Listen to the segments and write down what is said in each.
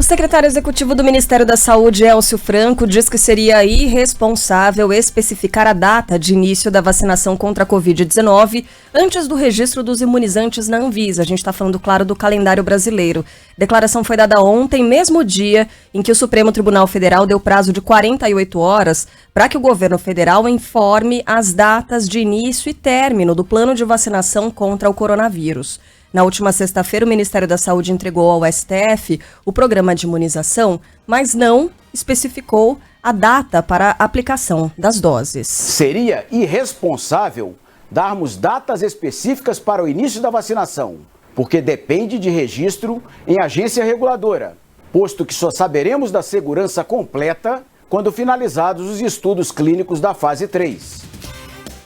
secretário executivo do Ministério da Saúde, Élcio Franco, diz que seria irresponsável especificar a data de início da vacinação contra a Covid-19 antes do registro dos imunizantes na Anvisa. A gente está falando, claro, do calendário brasileiro. A declaração foi dada ontem, mesmo dia em que o Supremo Tribunal Federal deu prazo de 48 horas para que o governo federal informe as datas de início e término do plano de vacinação contra o coronavírus. Na última sexta-feira, o Ministério da Saúde entregou ao STF o programa de imunização, mas não especificou a data para a aplicação das doses. Seria irresponsável darmos datas específicas para o início da vacinação, porque depende de registro em agência reguladora, posto que só saberemos da segurança completa quando finalizados os estudos clínicos da fase 3.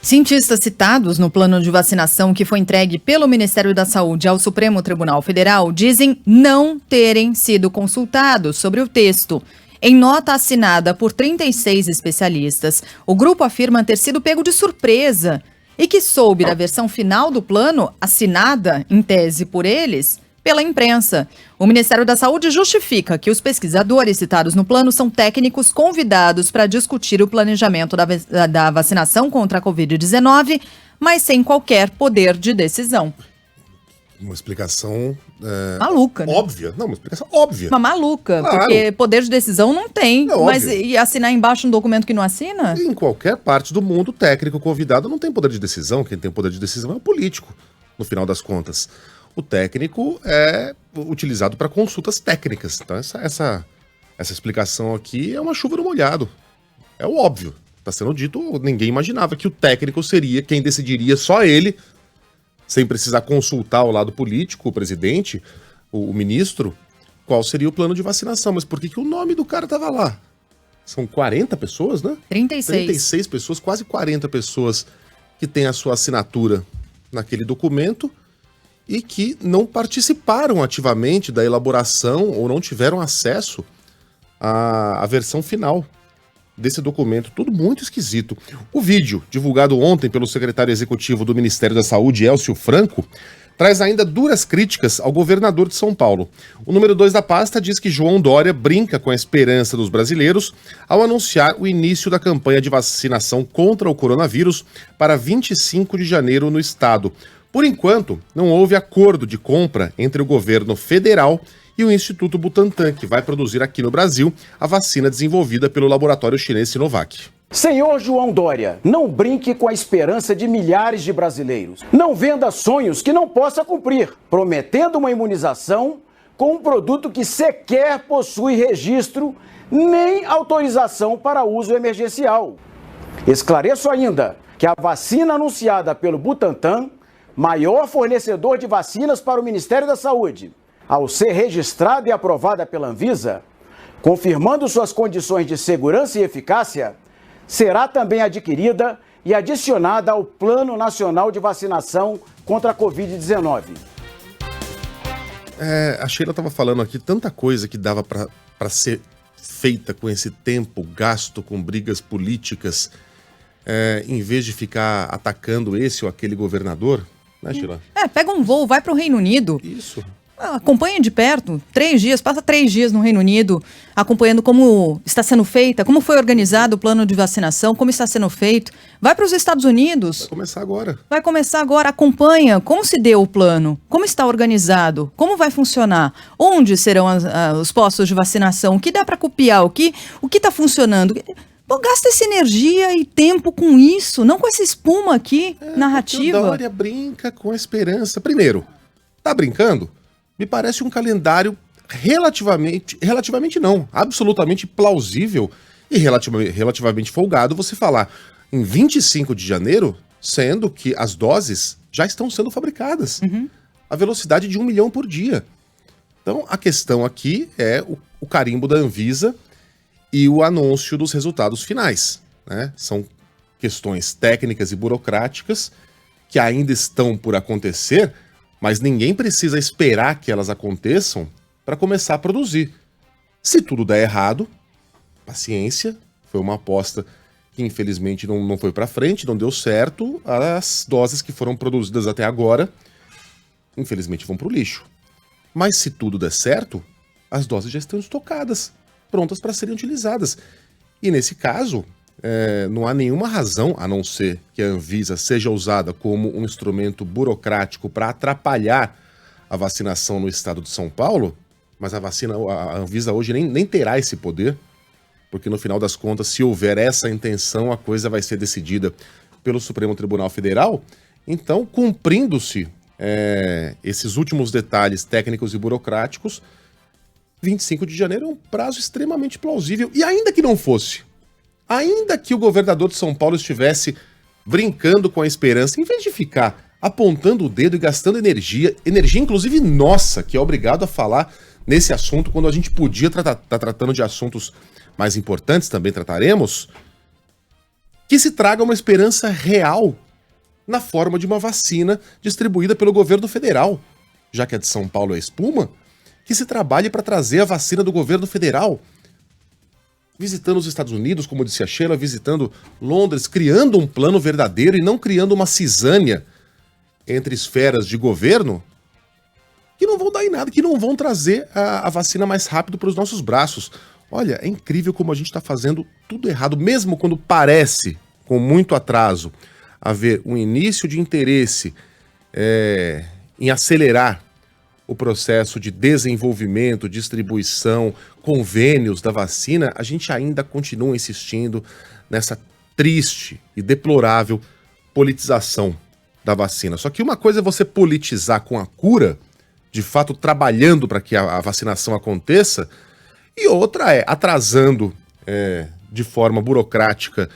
Cientistas citados no plano de vacinação que foi entregue pelo Ministério da Saúde ao Supremo Tribunal Federal dizem não terem sido consultados sobre o texto. Em nota assinada por 36 especialistas, o grupo afirma ter sido pego de surpresa e que soube da versão final do plano, assinada, em tese, por eles, pela imprensa. O Ministério da Saúde justifica que os pesquisadores citados no plano são técnicos convidados para discutir o planejamento da vacinação contra a Covid-19, mas sem qualquer poder de decisão. Uma explicação... maluca, né? Óbvia. Não, uma explicação óbvia. Uma maluca, claro. Porque poder de decisão não tem. É mas óbvio. e assinar embaixo um documento que não assina? Em qualquer parte do mundo, o técnico convidado não tem poder de decisão. Quem tem poder de decisão é o político, no final das contas. O técnico é utilizado para consultas técnicas. Então, essa explicação aqui é uma chuva no molhado. É o óbvio. Está sendo dito, ninguém imaginava que o técnico seria quem decidiria, só ele, sem precisar consultar o lado político, o presidente, o ministro, qual seria o plano de vacinação. Mas por que o nome do cara estava lá? São 40 pessoas, né? 36. 36 pessoas, quase 40 pessoas que têm a sua assinatura naquele documento e que não participaram ativamente da elaboração ou não tiveram acesso à versão final desse documento. Tudo muito esquisito. O vídeo, divulgado ontem pelo secretário executivo do Ministério da Saúde, Élcio Franco, traz ainda duras críticas ao governador de São Paulo. O número 2 da pasta diz que João Dória brinca com a esperança dos brasileiros ao anunciar o início da campanha de vacinação contra o coronavírus para 25 de janeiro no estado. Por enquanto, não houve acordo de compra entre o governo federal e o Instituto Butantan, que vai produzir aqui no Brasil a vacina desenvolvida pelo laboratório chinês Sinovac. Senhor João Dória, não brinque com a esperança de milhares de brasileiros. Não venda sonhos que não possa cumprir, prometendo uma imunização com um produto que sequer possui registro nem autorização para uso emergencial. Esclareço ainda que a vacina anunciada pelo Butantan, maior fornecedor de vacinas para o Ministério da Saúde, ao ser registrada e aprovada pela Anvisa, confirmando suas condições de segurança e eficácia, será também adquirida e adicionada ao Plano Nacional de Vacinação contra a Covid-19. A Sheila estava falando aqui tanta coisa que dava para ser feita com esse tempo gasto com brigas políticas, em vez de ficar atacando esse ou aquele governador, né, Sheila? Pega um voo, vai para o Reino Unido. Isso. Acompanha de perto, 3 dias, passa 3 dias no Reino Unido, acompanhando como está sendo feita, como foi organizado o plano de vacinação, como está sendo feito. Vai para os Estados Unidos. Vai começar agora. Acompanha como se deu o plano, como está organizado, como vai funcionar, onde serão os postos de vacinação, o que dá para copiar, o que está funcionando. Pô, gasta essa energia e tempo com isso, não com essa espuma aqui, narrativa. O Dória brinca com a esperança. Primeiro, tá brincando? Me parece um calendário relativamente não, absolutamente plausível e relativamente folgado você falar em 25 de janeiro, sendo que as doses já estão sendo fabricadas. A velocidade de 1 milhão por dia. Então, a questão aqui é o carimbo da Anvisa e o anúncio dos resultados finais, né? São questões técnicas e burocráticas que ainda estão por acontecer, mas ninguém precisa esperar que elas aconteçam para começar a produzir. Se tudo der errado, paciência, foi uma aposta que infelizmente não foi para frente, não deu certo. As doses que foram produzidas até agora, infelizmente, vão para o lixo. Mas se tudo der certo, as doses já estão estocadas, prontas para serem utilizadas. E nesse caso, não há nenhuma razão, a não ser que a Anvisa seja usada como um instrumento burocrático para atrapalhar a vacinação no estado de São Paulo, mas a Anvisa hoje nem terá esse poder, porque no final das contas, se houver essa intenção, a coisa vai ser decidida pelo Supremo Tribunal Federal. Então, cumprindo-se esses últimos detalhes técnicos e burocráticos, 25 de janeiro é um prazo extremamente plausível. E ainda que não fosse, ainda que o governador de São Paulo estivesse brincando com a esperança, em vez de ficar apontando o dedo e gastando energia inclusive nossa, que é obrigado a falar nesse assunto, quando a gente podia estar tratando de assuntos mais importantes, também trataremos, que se traga uma esperança real na forma de uma vacina distribuída pelo governo federal, já que a de São Paulo é espuma, que se trabalhe para trazer a vacina do governo federal, visitando os Estados Unidos, como disse a Sheila, visitando Londres, criando um plano verdadeiro e não criando uma cisânia entre esferas de governo que não vão dar em nada, que não vão trazer a vacina mais rápido para os nossos braços. Olha, é incrível como a gente está fazendo tudo errado, mesmo quando parece, com muito atraso, haver um início de interesse em acelerar o processo de desenvolvimento, distribuição, convênios da vacina, a gente ainda continua insistindo nessa triste e deplorável politização da vacina. Só que uma coisa é você politizar com a cura, de fato trabalhando para que a vacinação aconteça, e outra é atrasando de forma burocrática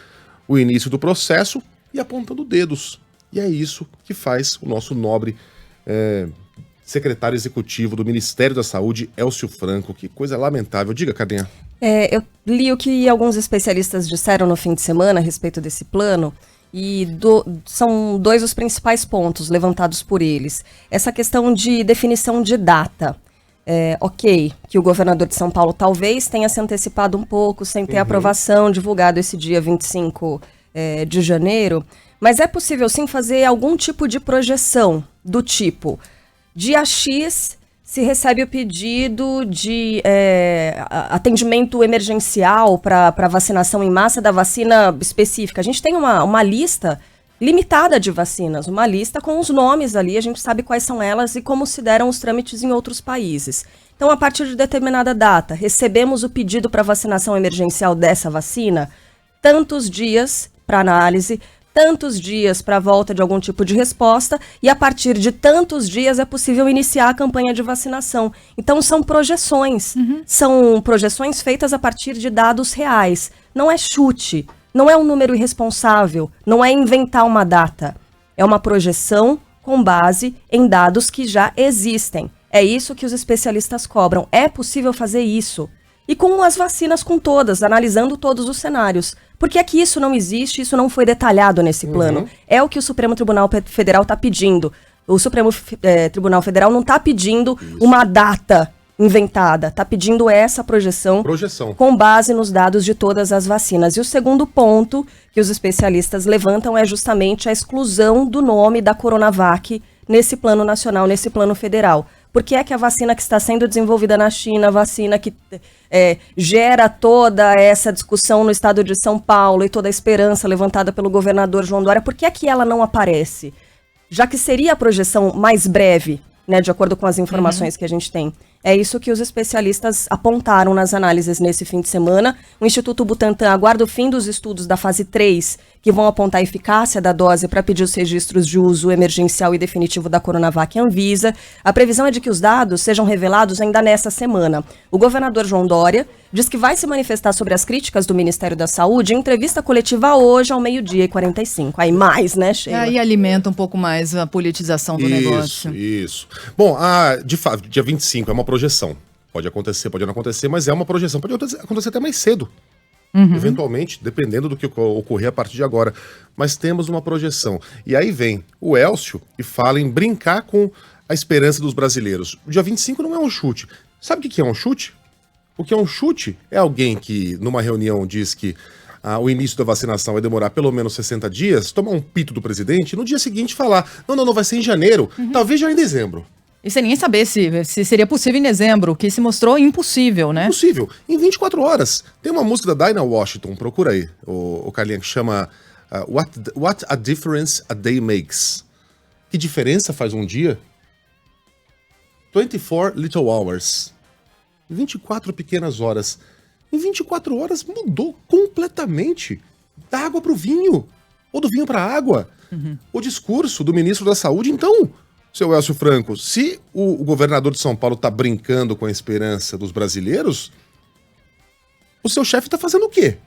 o início do processo e apontando dedos. E é isso que faz o nosso nobre secretário executivo do Ministério da Saúde, Elcio Franco. Que coisa lamentável. Diga, Carlinha. Eu li o que alguns especialistas disseram no fim de semana a respeito desse plano, e são dois os principais pontos levantados por eles. Essa questão de definição de data. Ok, que o governador de São Paulo talvez tenha se antecipado um pouco, sem ter aprovação, divulgado esse dia 25 de janeiro, mas é possível sim fazer algum tipo de projeção do tipo: dia X se recebe o pedido de atendimento emergencial para vacinação em massa da vacina específica. A gente tem uma lista limitada de vacinas, uma lista com os nomes ali, a gente sabe quais são elas e como se deram os trâmites em outros países. Então, a partir de determinada data, recebemos o pedido para vacinação emergencial dessa vacina, tantos dias para análise, tantos dias para a volta de algum tipo de resposta, e a partir de tantos dias é possível iniciar a campanha de vacinação. Então são projeções, são projeções feitas a partir de dados reais, não é chute, não é um número irresponsável, não é inventar uma data, é uma projeção com base em dados que já existem. É isso que os especialistas cobram, é possível fazer isso. E com as vacinas, com todas, analisando todos os cenários. Porque é que isso não existe, isso não foi detalhado nesse plano. É o que o Supremo Tribunal Federal está pedindo. O Supremo Tribunal Federal não está pedindo uma data inventada, está pedindo essa projeção com base nos dados de todas as vacinas. E o segundo ponto que os especialistas levantam é justamente a exclusão do nome da Coronavac nesse plano nacional, nesse plano federal. Por que é que a vacina que está sendo desenvolvida na China, a vacina que gera toda essa discussão no estado de São Paulo e toda a esperança levantada pelo governador João Dória, por que é que ela não aparece? Já que seria a projeção mais breve, né, de acordo com as informações que a gente tem. É isso que os especialistas apontaram nas análises nesse fim de semana. O Instituto Butantan aguarda o fim dos estudos da fase 3, que vão apontar a eficácia da dose para pedir os registros de uso emergencial e definitivo da Coronavac Anvisa. A previsão é de que os dados sejam revelados ainda nessa semana. O governador João Dória diz que vai se manifestar sobre as críticas do Ministério da Saúde em entrevista coletiva hoje ao 12h45. Aí mais, né, Sheila? Aí alimenta um pouco mais a politização do negócio. Isso. Bom, de fato, dia 25 é uma projeção. Pode acontecer, pode não acontecer, mas é uma projeção. Pode acontecer até mais cedo. Eventualmente, dependendo do que ocorrer a partir de agora. Mas temos uma projeção. E aí vem o Elcio e fala em brincar com a esperança dos brasileiros. O dia 25 não é um chute. Sabe o que é um chute? O que é um chute é alguém que, numa reunião, diz que o início da vacinação vai demorar pelo menos 60 dias, tomar um pito do presidente, e no dia seguinte falar, não, vai ser em janeiro, talvez já em dezembro. E sem nem saber se seria possível em dezembro, o que se mostrou impossível, né? Impossível. Em 24 horas. Tem uma música da Dinah Washington, procura aí, o Carlinha, que chama What a Difference a Day Makes. Que diferença faz um dia? 24 Little Hours. 24 pequenas horas. Em 24 horas mudou completamente. Da água pro vinho. Ou do vinho pra água. O discurso do ministro da Saúde, então, seu Elcio Franco, se o governador de São Paulo tá brincando com a esperança dos brasileiros, o seu chefe tá fazendo o quê?